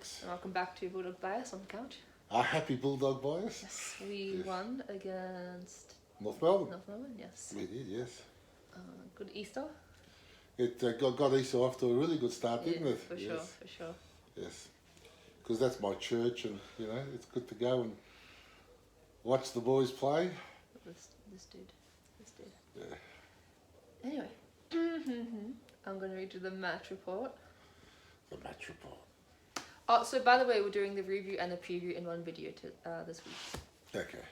Alex. And welcome back to Bulldog Bias on the couch. Our happy Bulldog bias. Yes, we won against North Melbourne. North Melbourne, yes. We did, yes. Good Easter. It got Easter off to a really good start, didn't it? For sure, for sure. Yes. Because that's my church and, it's good to go and watch the boys play. This dude. Yeah. Anyway, I'm going to read you the match report. The match report. Oh, so by the way, we're doing the review and the preview in one video this week. Okay.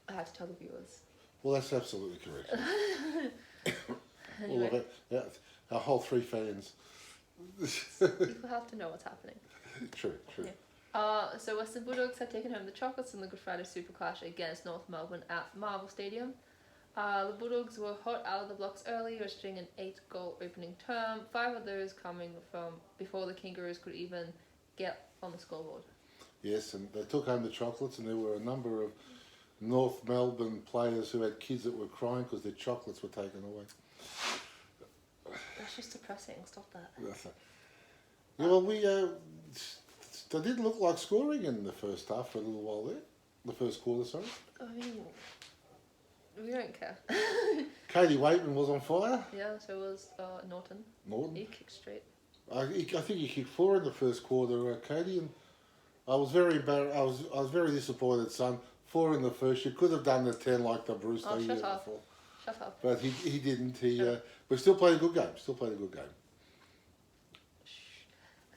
I had to tell the viewers. Well, that's absolutely correct. Anyway, All of it. Yeah, our whole 3 fans. people have to know what's happening. True. Yeah. So Western Bulldogs had taken home the chocolates in the Good Friday Super Clash against North Melbourne at Marvel Stadium. The Bulldogs were hot out of the blocks early, registering an 8-goal opening term, 5 of those coming from before the Kangaroos could even get on the scoreboard. Yes, and they took home the chocolates, and there were a number of North Melbourne players who had kids that were crying because their chocolates were taken away. That's just depressing. Stop that. Yeah, well, they didn't look like scoring in the first half for a little while there. The first quarter, sorry. I mean, we don't care. Katie Waitman was on fire. Yeah, so was Norton. He kicked straight. I think he kicked 4 in the first quarter, Katie, and I was very embarrassed. I was very disappointed, son. 4 in the first. You could have done the 10 like the Bruce Oh, year shut up. before. Shut up. But he didn't. But still played a good game.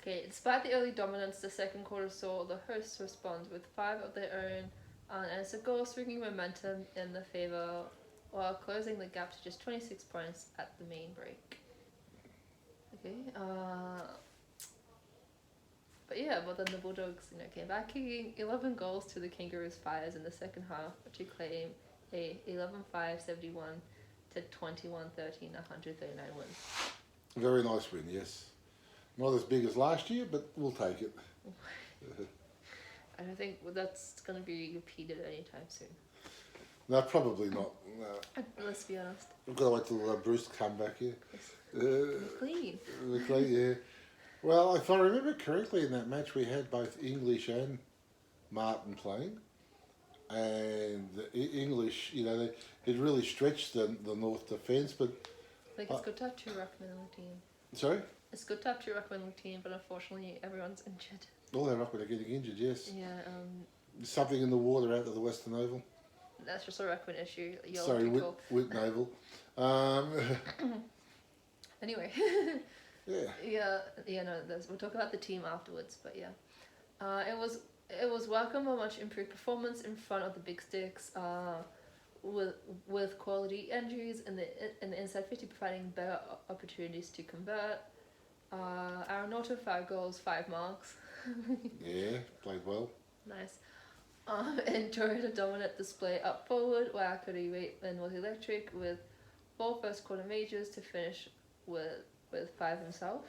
Okay, despite the early dominance, the second quarter saw the hosts respond with 5 of their own and it's a goal swinging momentum in the favour while closing the gap to just 26 points at the main break. Okay, but then the Bulldogs came back kicking 11 goals to the Kangaroos' fires in the second half to claim a 11-5-71 to 21-13 139 win. Very nice win, yes. Not as big as last year, but we'll take it. I don't think that's going to be repeated anytime soon. No, probably not. No. Let's be honest. We've got to wait till Bruce come back here. We're clean. We're clean, yeah. Well, if I remember correctly, in that match we had both English and Martin playing. And English, it really stretched the North defence, but... It's good to have 2 ruckmen on the team. Sorry? It's good to have 2 ruckmen on the team, but unfortunately everyone's injured. All their ruckmen are getting injured, yes. Yeah, Something in the water out of the Western Oval. that's just a ruckman issue. Sorry, Whit Oval. Anyway. Yeah. We'll talk about the team afterwards, but yeah. It was welcome a much improved performance in front of the big sticks, with quality entries in the inside 50 providing better opportunities to convert. Aaron Norton 5 goals, 5 marks. Yeah, played well. Nice. Enjoyed a dominant display up forward where Cody Waitman was electric with 4 first quarter majors to finish with 5 himself.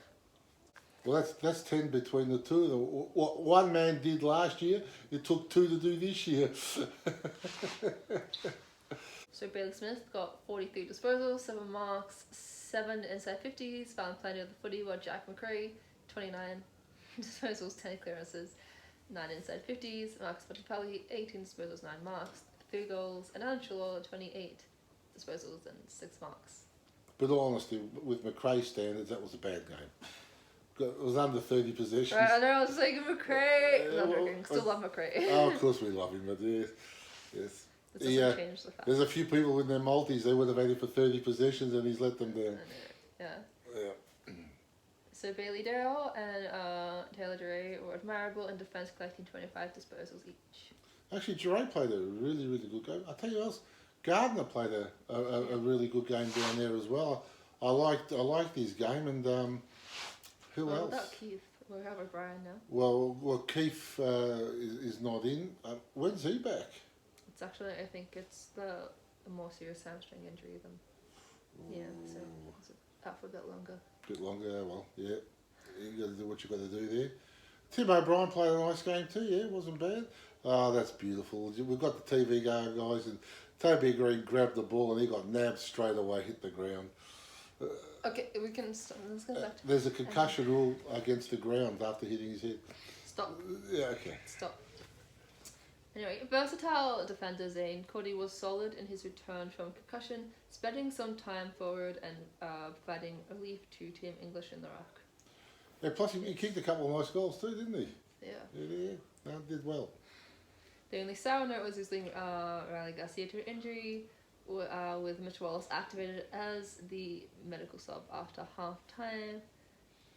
Well, that's 10 between the two of them. What one man did last year, it took 2 to do this year. So Bailey Smith got 43 disposals, 7 marks, 7 inside 50s, found plenty of the footy, while Jack McRae, 29 disposals, 10 clearances, 9 inside 50s, Marcus Bottapelli, 18 disposals, 9 marks, 3 goals, and Alan Chulor, 28 disposals and 6 marks. But honestly, with McRae's standards, that was a bad game. It was under 30 possessions. Right, I know, I was saying McRae. Still love McRae. Oh, of course we love him, but yes. It doesn't change the fact. There's a few people with their multis, they would have had him for 30 possessions and he's let them down. Yeah. So Bailey Darrell and Taylor Duray were admirable in defence, collecting 25 disposals each. Actually, Duray played a really, really good game. I'll tell you what else, Gardner played a really good game down there as well. I liked his game, and who else? Without Keith, we have O'Brien now. Well, Keith is not in. When's he back? It's actually, I think it's the more serious hamstring injury than. Yeah, so it's out for a bit longer. Well, yeah. You got to do what you got to do there. Tim O'Brien played a nice game too, yeah, wasn't bad. Oh, that's beautiful. We've got the TV going, guys, and Toby Green grabbed the ball and he got nabbed straight away, hit the ground. Okay, we can stop. Let's go back to There's a concussion rule against the ground after hitting his head. stop. Yeah, okay. Stop. Anyway, versatile defender Zane Cody was solid in his return from concussion, spending some time forward and providing relief to Team English in the ruck. Yeah, plus he kicked a couple of nice goals too, didn't he? Yeah. Yeah, no, did well. The only sour note was losing Riley Garcia to injury, with Mitch Wallace activated as the medical sub after half time,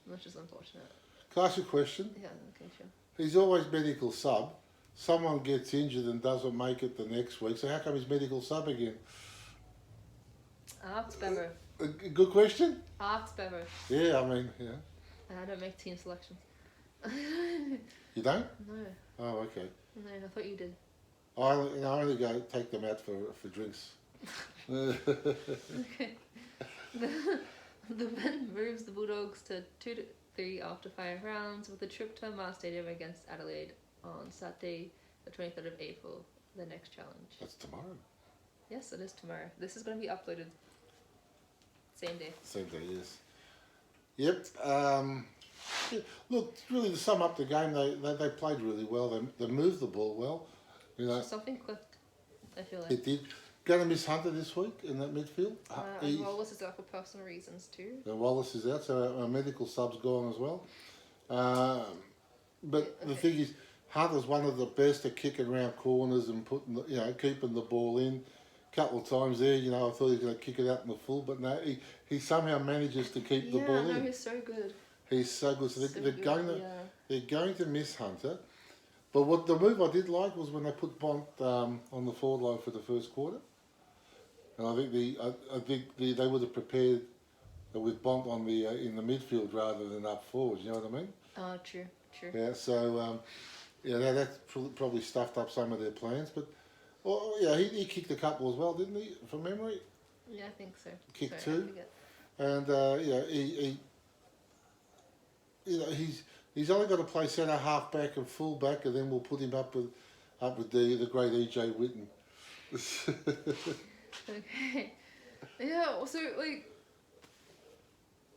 which is unfortunate. Can I ask you a question? Yeah, okay, sure. He's always medical sub. Someone gets injured and doesn't make it the next week, so how come he's medical sub again? Ask Bever. A good question? Ask Bever. Yeah, I mean, yeah. I don't make team selections. You don't? No. Oh, okay. No, I thought you did. I only go take them out for drinks. Okay. The win moves the Bulldogs to 2-3 after 5 rounds, with a trip to Mars Stadium against Adelaide on Saturday, the 23rd of April, the next challenge. That's tomorrow. Yes, it is tomorrow. This is going to be uploaded same day. Same day, yes. Yep. Yeah, look, really to sum up the game, they played really well. They moved the ball well. You know, Something clicked, I feel like. it did. Going to miss Hunter this week in that midfield. And Wallace is out for personal reasons too. Wallace is out, so our medical sub's gone as well. But the thing is, Hunter's one of the best at kicking around corners and putting, keeping the ball in. A couple of times there, I thought he was going to kick it out in the full, but no, he somehow manages to keep the ball in. He's so good. He's so good. So they're going to miss Hunter. But what the move I did like was when they put Bont on the forward line for the first quarter, and I think they would have prepared with Bont on the in the midfield rather than up forward. You know what I mean? Oh, true. Yeah. So that's probably stuffed up some of their plans. But he kicked a couple as well, didn't he? From memory. Yeah, I think so. Kicked Sorry, 2, and he's only got to play centre, half back, and full back, and then we'll put him up with the great EJ Whitten. Okay. Yeah. Also,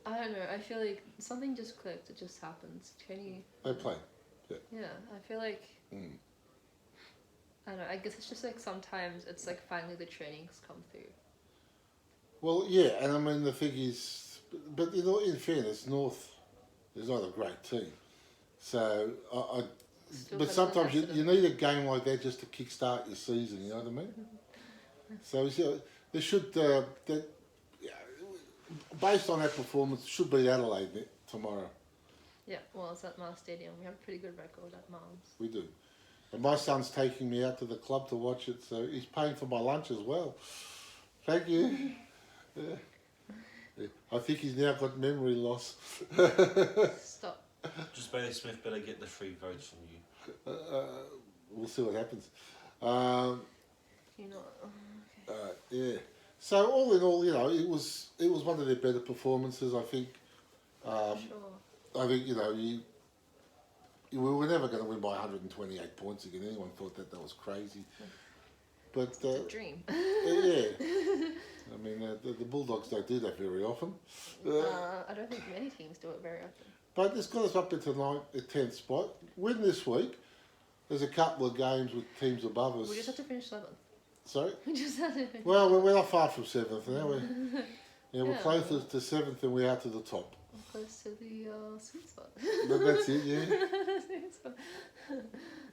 I don't know. I feel like something just clicked. It just happens. They play. Yeah. I feel like. Mm. I don't know. I guess it's just sometimes it's finally the trainings come through. Well, yeah, and I mean the thing is, but in fairness, North is not a great team, so but sometimes you need a game like that just to kickstart your season. You know what I mean? So they should, based on that performance, should beat Adelaide tomorrow. Yeah, well, it's at Mars Stadium. We have a pretty good record at Mars. We do. And my son's taking me out to the club to watch it, so he's paying for my lunch as well. Thank you. Yeah. I think he's now got memory loss. Stop. Just Bailey Smith better get the free votes from you. We'll see what happens. You know. Okay. Yeah. So all in all, it was one of their better performances. I think. Sure. I think we were never going to win by 128 points again. Anyone thought that was crazy. But It's a dream. yeah. I mean, the Bulldogs don't do that very often. I don't think many teams do it very often. But it's got us up into 10th spot. Win this week. There's a couple of games with teams above us. We just have to finish 7th. Sorry? We just have to finish. Well, we're not far from 7th now. We're Yeah. closer to 7th than we are to the top. Close to the sweet spot. But that's it, yeah. Sweet spot.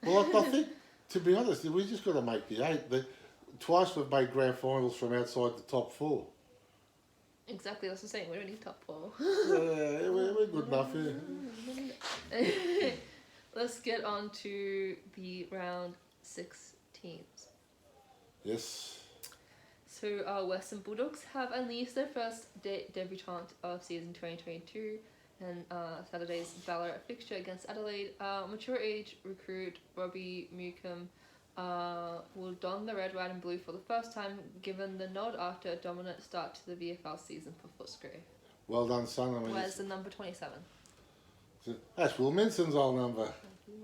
Well, I think, to be honest, we just got to make the 8. Twice we've made grand finals from outside the top 4. Exactly, that's what I'm saying. We don't need top 4. Yeah, we're good enough, yeah. Let's get on to the round 6 teams. Yes. So our Western Bulldogs have unleashed their first debutante of season 2022 and Saturday's Ballarat fixture against Adelaide. Mature age recruit Robbie Newcomb will don the red, white and blue for the first time, given the nod after a dominant start to the VFL season for Footscray. Well done, son. I mean, Where's the number 27? That's Will Minson's old number.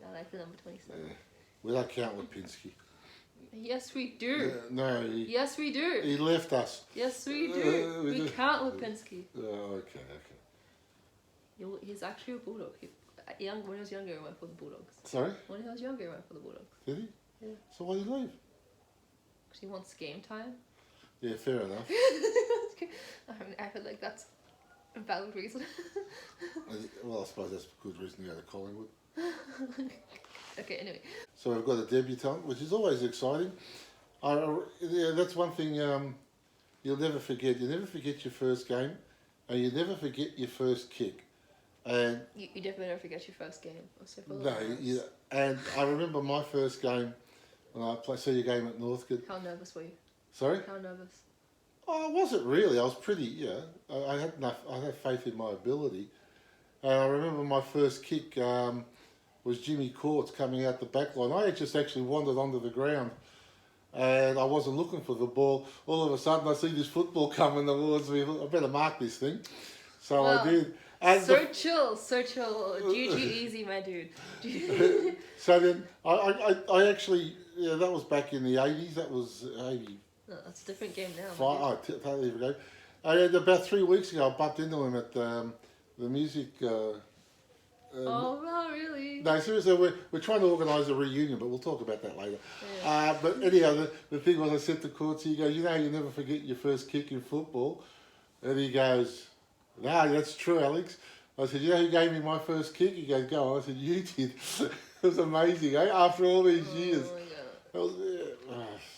I like the number 27. Yeah. We don't count Lipinski. Yes, we do. No, Yes, we do. he left us. Yes, we do. we We do. can't Lipinski. Okay. He's actually a Bulldog. When he was younger, he went for the Bulldogs. Sorry? When he was younger, he went for the Bulldogs. Did he? Yeah. So why did he leave? Because he wants game time. Yeah, fair enough. I feel like that's a valid reason. Well, I suppose that's a good reason to go to Collingwood. Okay, anyway. So we've got a debutante, which is always exciting. Yeah, that's one thing you'll never forget. You never forget your first game, and you never forget your first kick. And You definitely never forget your first game. and I remember my first game when I played. See your game at Northcote. How nervous were you? Sorry? How nervous? Oh, I wasn't really. I was pretty. I had enough. I had faith in my ability. And I remember my first kick was Jimmy Courts coming out the back line. I had just actually wandered onto the ground, and I wasn't looking for the ball. All of a sudden, I see this football coming towards me. I better mark this thing. So Wow. I did. And So chill. GG easy, my dude. so then I actually, that was back in the 80s. That was 80. No, that's a different game now. Totally different game. And about 3 weeks ago, I bumped into him at the music. Oh, no, really? No, seriously, we're trying to organise a reunion, but we'll talk about that later. Yeah. But anyhow, the thing was, I said to Courts, he goes, you know, you never forget your first kick in football. And he goes, no, that's true, Alex. I said, you know who gave me my first kick? He goes, go on. I said, you did. It was amazing, eh? After all these years. Oh,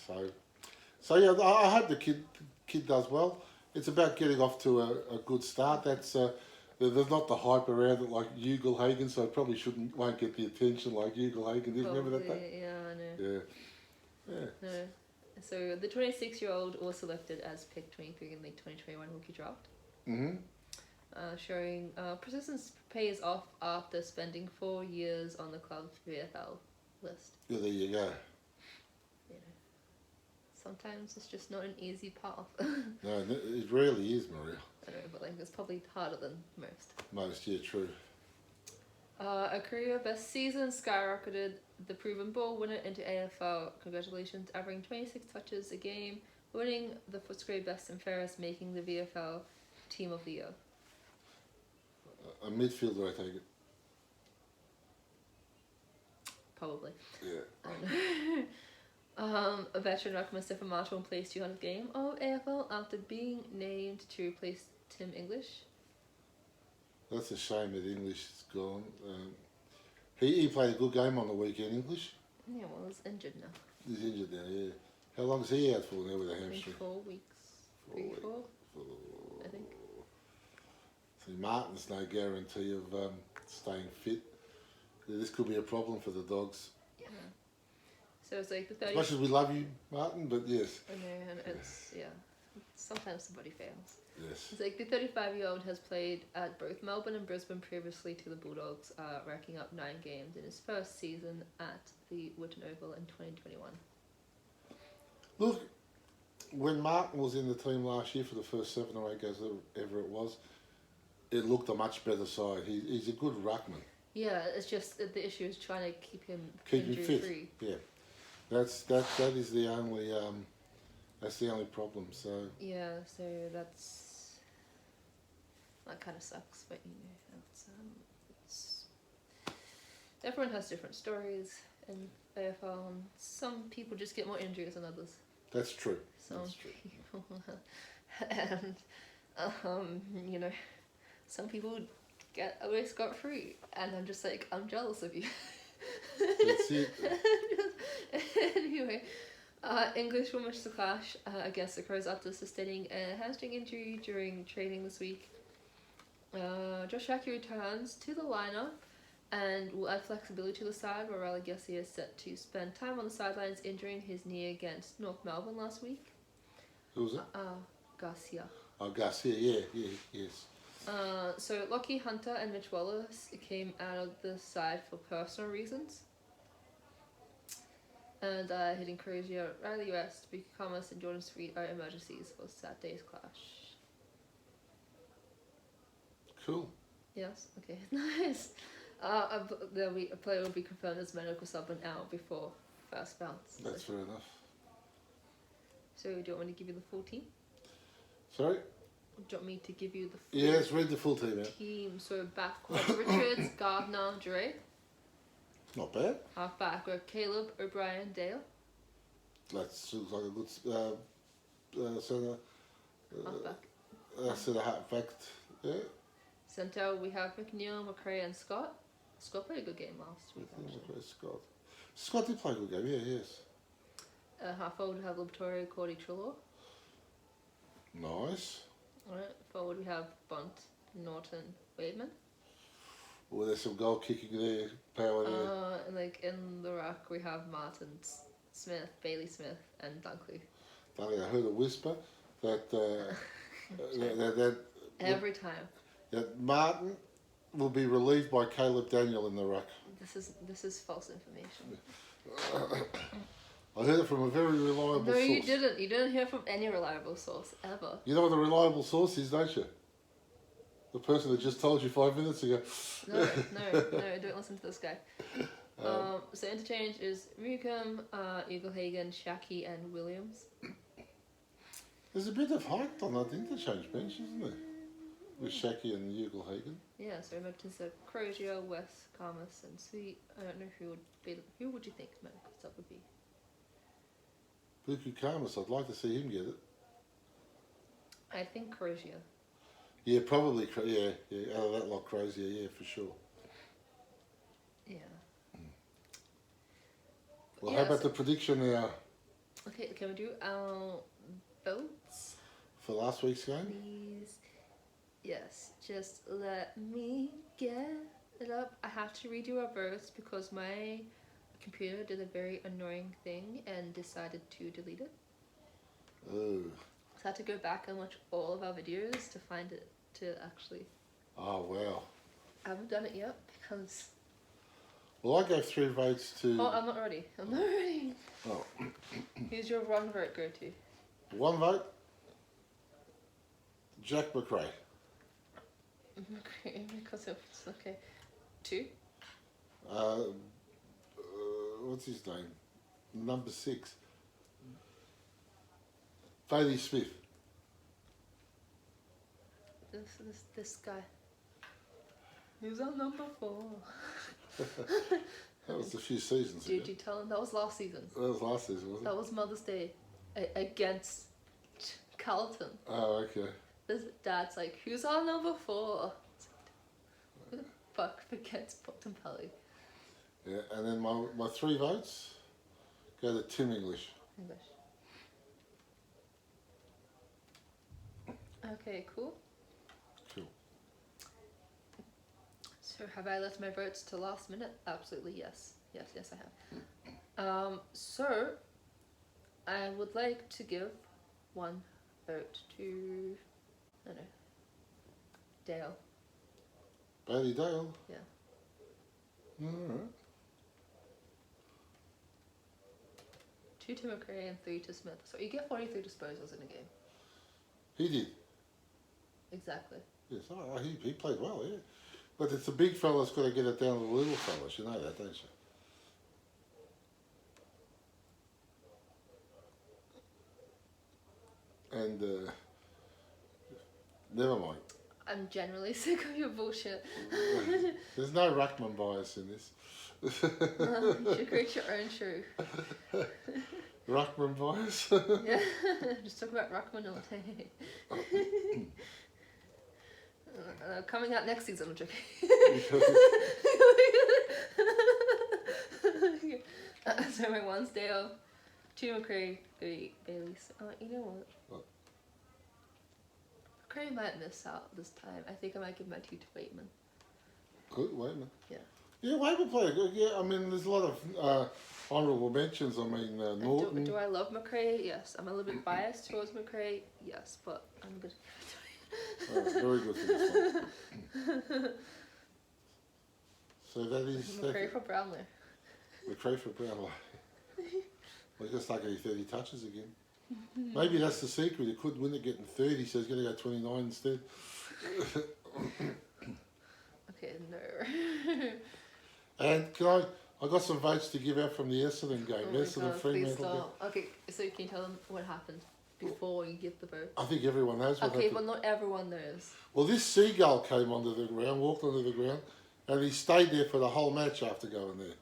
my God. So yeah, I hope the kid does well. It's about getting off to a good start. That's there's not the hype around it like Ugelhagen, so it probably won't get the attention like Ugelhagen did. Remember that? Yeah, I know. Yeah. No. So the 26-year-old was selected as pick 23 in the 2021 rookie draft. Mhm. Showing persistence pays off after spending 4 years on the club's VFL list. Yeah, there you go. You know, sometimes it's just not an easy path. No, it really is, Maria. I know, but like it's probably harder than most. Most, yeah, true. A career best season skyrocketed the proven ball winner into AFL. Congratulations, averaging 26 touches a game, winning the Footscray Best and Fairest, making the VFL Team of the Year. A midfielder, I take it. Probably. Yeah. A veteran ruckman Stephen Marshall plays 200th game of AFL after being named to replace Tim English. That's a shame that English is gone. He played a good game on the weekend, English. Yeah, well, he's injured now. He's injured now, yeah. How long is he out for now with a hamstring? 4 weeks. 4, I think. See, Martin's no guarantee of staying fit. This could be a problem for the Dogs. Yeah. So it's like the 30. As much as we love you, Martin, but yes. I know, and it's, yeah. Sometimes somebody fails. Yes. It's like the 35-year-old has played at both Melbourne and Brisbane previously to the Bulldogs, racking up 9 games in his first season at the Whitten Oval in 2021. Look, when Martin was in the team last year for the first 7 or 8 games, whatever it was, it looked a much better side. He's a good ruckman. Yeah, it's just the issue is trying to keep him Fit. free. Yeah, that is the only that's the only problem. So yeah, so that kind of sucks, but you know, it's everyone has different stories in AFL, and some people just get more injuries than others. that's true. Some That's true. people, and you know, some people get away scot-free, and I'm just like, I'm jealous of you. That's it. Anyway, English will miss the clash against the Crows after sustaining a hamstring injury during training this week. Josh Hockey returns to the lineup and will add flexibility to the side, where Riley Garcia is set to spend time on the sidelines, injuring his knee against North Melbourne last week. Who was it? Garcia. Oh, Garcia. Yeah, yes. So Lockie Hunter and Mitch Wallace came out of the side for personal reasons. And hitting Crozier, Riley West, Vicky Thomas and Jordan Street are emergencies for Saturday's clash. Cool. Yes, okay, nice. A player will be confirmed as medical sub an hour before first bounce. That's fair enough. So do you want me to give you the full team? Sorry? Or do you want me to give you the full Yes, read the full team out. team? So backcourt Richards, Gardner, Dre. Not bad. Halfback were Caleb, O'Brien, Dale. That looks like a good centre. Halfback. Centre halfback. Yeah. Centre we have McNeil, McRae, and Scott. Scott played a good game last week. Actually. Scott. Scott did play a good game, yeah, yes. Half forward we have Laboratory, Cody Trelaw. Nice. Alright, forward we have Bunt, Norton, Wademan. Well, there's some goal kicking there, power there. And like in the ruck we have Martin, Smith, Bailey Smith, and Dunkley. I heard a whisper that Every time. that Martin will be relieved by Caleb Daniel in the ruck. This is false information. I heard it from a very reliable source. No, you didn't. You didn't hear from any reliable source ever. You know what a reliable source is, don't you? The person that just told you 5 minutes ago. No, don't listen to this guy. So interchange is Newcomb, Eaglehagen, Shaki, and Williams. There's a bit of height on that interchange bench, isn't there? With Shaki and Eaglehagen. Yeah, so Mertens are Crozier, West, Karmas, and Sweet. I don't know who would be. Who would you think next up would be? Buku Karmas, I'd like to see him get it. I think Crozier. Yeah, probably. Yeah. Out of that lot, Crozier, yeah, for sure. Yeah. Well, how about the prediction now Okay, can we do our votes? for last week's game? Please. Yes, just let me get it up. I have to redo our votes because my computer did a very annoying thing and decided to delete it. Oh. So I had to go back and watch all of our videos to find it, to actually... Oh, wow. I haven't done it yet because... Well, I gave 3 votes to... Oh, I'm not ready. I'm not ready. Oh. Who's your one vote go to? 1 vote, Jack McRae. Okay, because it's okay. 2? What's his name? Number 6. Bailey Smith. This guy. Who's on number 4? That was a few seasons ago. Did you tell him that was last season? That was last season, wasn't it? That was Mother's Day against Carlton. Oh, okay. His dad's like, who's on number 4? Who the fuck forgets Bontempelli? Yeah, and then my 3 votes go to Tim English. Okay, cool. Cool. So have I left my votes to last minute? Absolutely yes. Yes I have. So I would like to give 1 vote to, I don't know, Dale. Bailey Dale? Yeah. Alright. 2 to McRae and 3 to Smith. So you get 43 disposals in a game. He did. Exactly. Yes, he played well, yeah. But it's the big fella's got to get it down to the little fellas. You know that, don't you? And never mind. I'm generally sick of your bullshit. There's no Ruckman bias in this. You should create your own show. Ruckman bias? Yeah, just talk about Ruckman all day. Coming out next season, I'm joking. So my 1's Dale, 2 McRae, 3 Bailey's. You know what? McRae might miss out this time. I think I might give my 2 to Waitman. Good, Waitman. Yeah. Yeah, Waitman played good. Yeah, I mean, there's a lot of honourable mentions. I mean, Norton. Do I love McRae? Yes. I'm a little bit biased towards McRae. Yes, but I'm good. Very good for this one. So that is... McRae for Brownlow. McRae for Brownlow. Well, he's going to start getting 30 touches again. Maybe that's the secret. He could win it getting 30, so he's going to go 29 instead. Okay, no. And I got some votes to give out from the Essendon game. Oh my Essendon God, please Fremantle game. stop. Okay, so can you tell them what happened before you give the vote? I think everyone knows what Okay, happened. but not everyone knows. Well, this seagull came onto the ground, walked onto the ground, and he stayed there for the whole match after going there.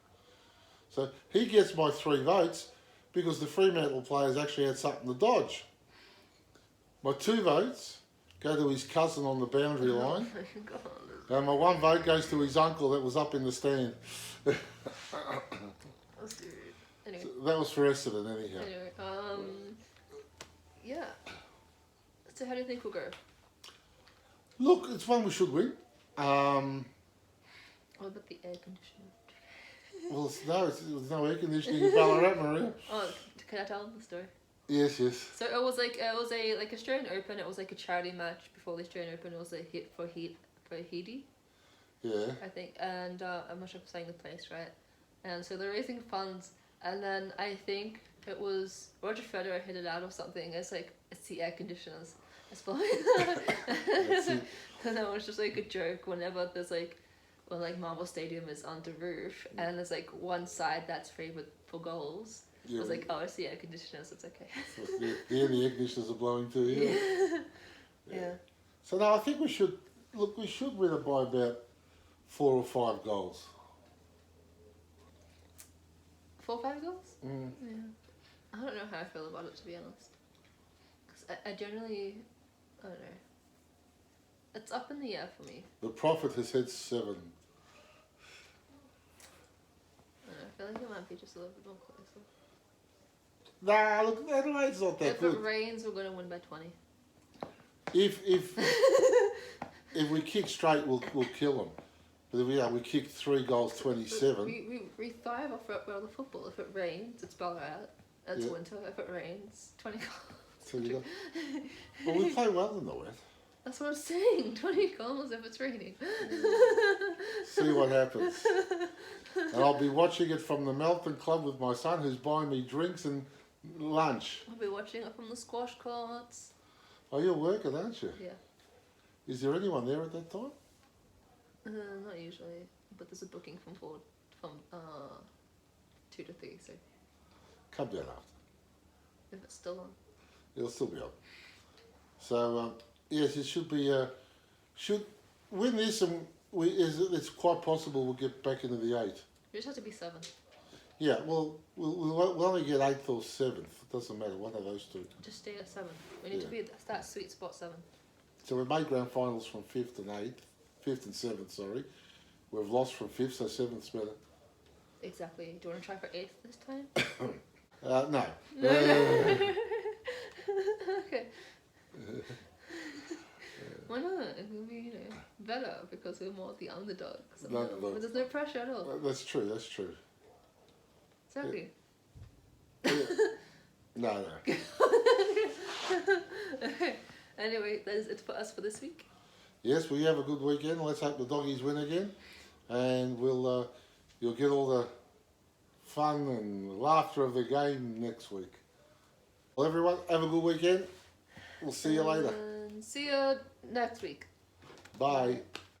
So he gets my 3 votes because the Fremantle players actually had something to dodge. My 2 votes go to his cousin on the boundary line, Oh my God. and my 1 vote goes to his uncle that was up in the stand. Let's do it. Anyway. So that was for Essendon, anyhow. Anyway, yeah. So how do you think we'll go? Look, it's one we should win. What about the air conditioning? Well, there's no air conditioning in Ballarat, Maria. Oh, can I tell them the story? Yes, yes. So it was a Australian Open. It was like a charity match before the Australian Open. It was a hit for Heidi, Yeah. I think, and I'm not sure if I'm saying the place right. And so they're raising funds, and then I think it was Roger Federer hit it out or something. It's like it's the air conditioners. It's blowing. That's it. And that was just like a joke. Whenever there's like, when like Marvel Stadium is on the roof, and there's like one side that's free for goals. Yeah, I was like, oh, it's the air conditioners. It's okay. the air conditioners are blowing too, yeah. Yeah. So no, I think we should win it by about 4 or 5 goals. 4 or 5 goals? Mm. Yeah. I don't know how I feel about it, to be honest. Because I generally, I don't know. It's up in the air for me. The Prophet has had 7. I don't know. I feel like it might be just a little bit more closer. Nah, look, Adelaide's not that If good. it rains, we're going to win by 20. If we kick straight, we'll kill them. But if we kick 3 goals, 27. We thrive off the football. If it rains, it's Ballarat. It's Yeah. winter. If it rains, 20 goals. So you got, well, we play well in the wet. That's what I'm saying. 20 goals if it's raining. See what happens. And I'll be watching it from the Melton Club with my son, who's buying me drinks and lunch. I'll be watching it from the squash courts. Oh, you're working, aren't you? Yeah. Is there anyone there at that time? Not usually, but there's a booking from 2 to 3, so Come down after. if it's still on. It'll still be on. So, yes, it should be, should win this and it's quite possible we'll get back into the 8. You just have to be 7. Yeah, well, we'll only get 8th or 7th. It doesn't matter, one of those 2. Just stay at 7. We need to be at that sweet spot 7. So we made grand finals from 5th and 8th. 5th and 7th, sorry. We've lost from 5th, so 7th's better. Exactly. Do you want to try for 8th this time? No. Okay. Why not? It will be, better because we're more the underdogs. But there's no pressure at all. That's true, that's true. Exactly. Yeah. No. Okay. Anyway, that is it for us for this week. Yes, well, you have a good weekend. Let's hope the doggies win again. And you'll get all the fun and laughter of the game next week. Well, everyone, have a good weekend. We'll see you later. And see you next week. Bye.